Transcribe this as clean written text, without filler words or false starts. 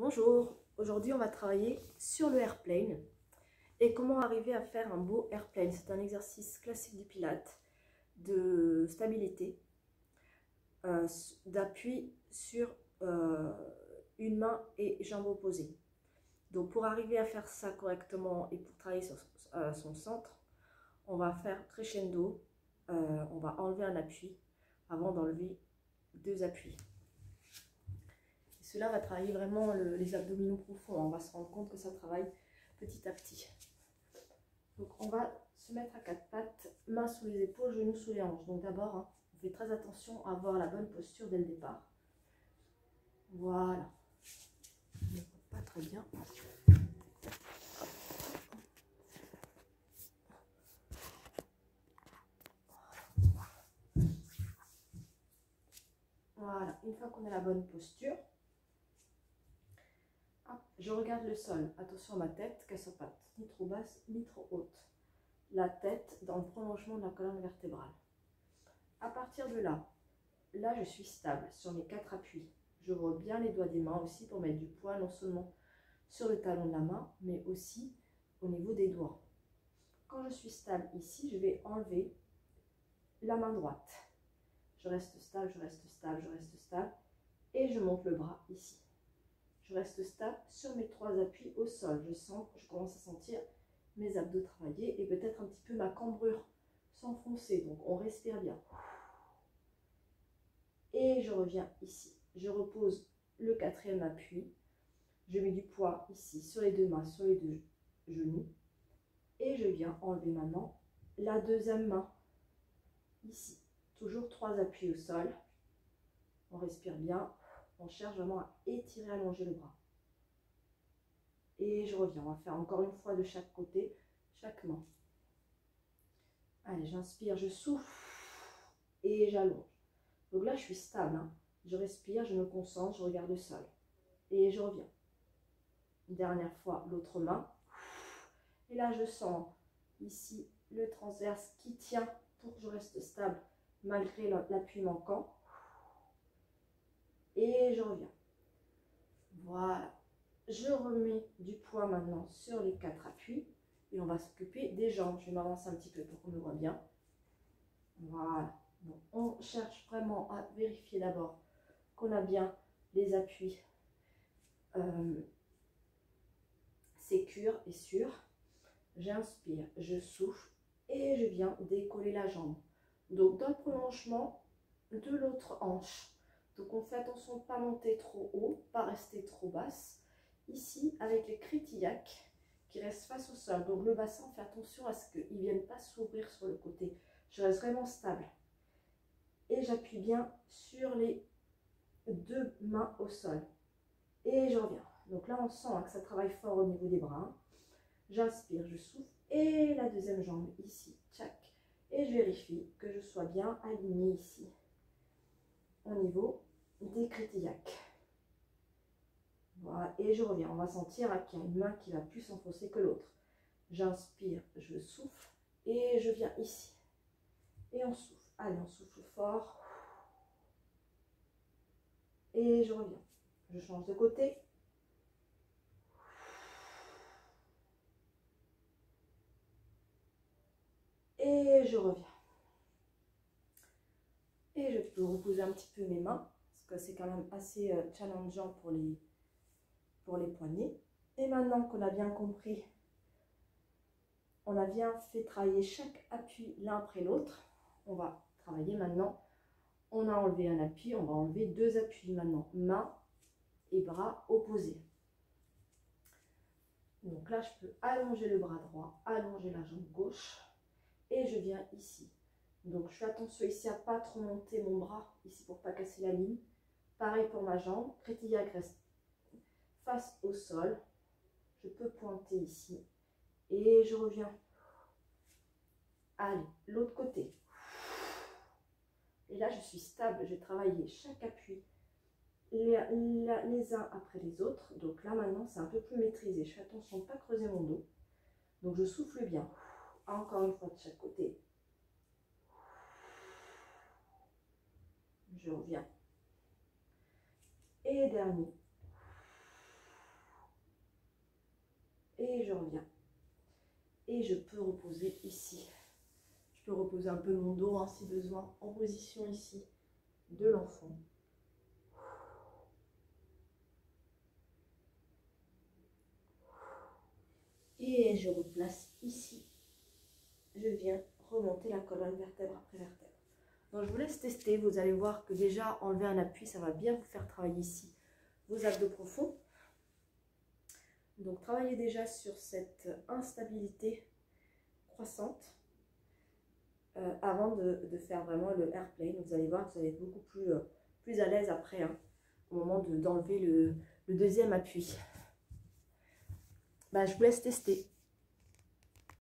Bonjour, aujourd'hui on va travailler sur le airplane et comment arriver à faire un beau airplane. C'est un exercice classique du Pilates de stabilité, d'appui sur une main et jambes opposées. Donc pour arriver à faire ça correctement et pour travailler sur son centre, on va faire crescendo, on va enlever un appui avant d'enlever deux appuis. Cela va travailler vraiment les abdominaux profonds. On va se rendre compte que ça travaille petit à petit. Donc on va se mettre à quatre pattes, mains sous les épaules, genoux sous les hanches. Donc d'abord, on fait très attention à avoir la bonne posture dès le départ. Voilà. Pas très bien. Voilà. Une fois qu'on a la bonne posture, je regarde le sol. Attention à ma tête, qu'elle ne soit pas ni trop basse ni trop haute. La tête dans le prolongement de la colonne vertébrale. À partir de là, je suis stable sur mes quatre appuis. J'ouvre bien les doigts des mains aussi pour mettre du poids non seulement sur le talon de la main, mais aussi au niveau des doigts. Quand je suis stable ici, je vais enlever la main droite. Je reste stable, je reste stable, je reste stable. Et je monte le bras ici. Je reste stable sur mes trois appuis au sol. Je commence à sentir mes abdos travailler et peut-être un petit peu ma cambrure s'enfoncer. Donc on respire bien. Et je reviens ici. Je repose le quatrième appui. Je mets du poids ici sur les deux mains, sur les deux genoux. Et je viens enlever maintenant la deuxième main ici. Toujours trois appuis au sol. On respire bien. On cherche vraiment à étirer, allonger le bras. Et je reviens. On va faire encore une fois de chaque côté, chaque main. Allez, j'inspire, je souffle et j'allonge. Donc là, je suis stable. Je respire, je me concentre, je regarde le sol. Et je reviens. Dernière fois, l'autre main. Et là, je sens ici le transverse qui tient pour que je reste stable malgré l'appui manquant. Et je reviens. Voilà. Je remets du poids maintenant sur les quatre appuis. Et on va s'occuper des jambes. Je vais m'avancer un petit peu pour qu'on me voit bien. Voilà. Donc, on cherche vraiment à vérifier d'abord qu'on a bien les appuis sécures et sûrs. J'inspire, je souffle et je viens décoller la jambe. Donc dans le prolongement de l'autre hanche. Donc on fait attention de ne pas monter trop haut, pas rester trop basse. Ici avec les crétillacs qui restent face au sol. Donc le bassin, on fait attention à ce qu'il ne vienne pas s'ouvrir sur le côté. Je reste vraiment stable. Et j'appuie bien sur les deux mains au sol. Et je reviens. Donc là on sent que ça travaille fort au niveau des bras. J'inspire, je souffle et la deuxième jambe ici, tchac. Et je vérifie que je sois bien alignée ici, au niveau des crétillacs. Voilà, et je reviens. On va sentir qu'il y a une main qui va plus s'enfoncer que l'autre. J'inspire, je souffle et je viens ici. Et on souffle. Allez, on souffle fort. Et je reviens. Je change de côté. Et je reviens. Et je peux reposer un petit peu mes mains, parce que c'est quand même assez challengeant pour les poignets. Et maintenant qu'on a bien compris, on a bien fait travailler chaque appui l'un après l'autre, on va travailler maintenant. On a enlevé un appui, on va enlever deux appuis maintenant, main et bras opposés. Donc là, je peux allonger le bras droit, allonger la jambe gauche et je viens ici. Donc je fais attention ici à ne pas trop monter mon bras, ici pour ne pas casser la ligne. Pareil pour ma jambe, crétillac reste face au sol. Je peux pointer ici et je reviens. Allez, l'autre côté. Et là, je suis stable, j'ai travaillé chaque appui les uns après les autres. Donc là, maintenant, c'est un peu plus maîtrisé. Je fais attention de ne pas creuser mon dos. Donc je souffle bien. Encore une fois de chaque côté. Je reviens. Et dernier. et je reviens. Et je peux reposer ici. Je peux reposer un peu mon dos hein, si besoin, en position ici de l'enfant. Et je replace ici. Je viens remonter la colonne vertèbre après vertèbre. Donc je vous laisse tester. Vous allez voir que déjà enlever un appui, ça va bien vous faire travailler ici vos abdos profonds. Donc travaillez déjà sur cette instabilité croissante avant de faire vraiment le airplane. Vous allez voir que vous allez être beaucoup plus à l'aise après, hein, au moment d'enlever le deuxième appui. Je vous laisse tester.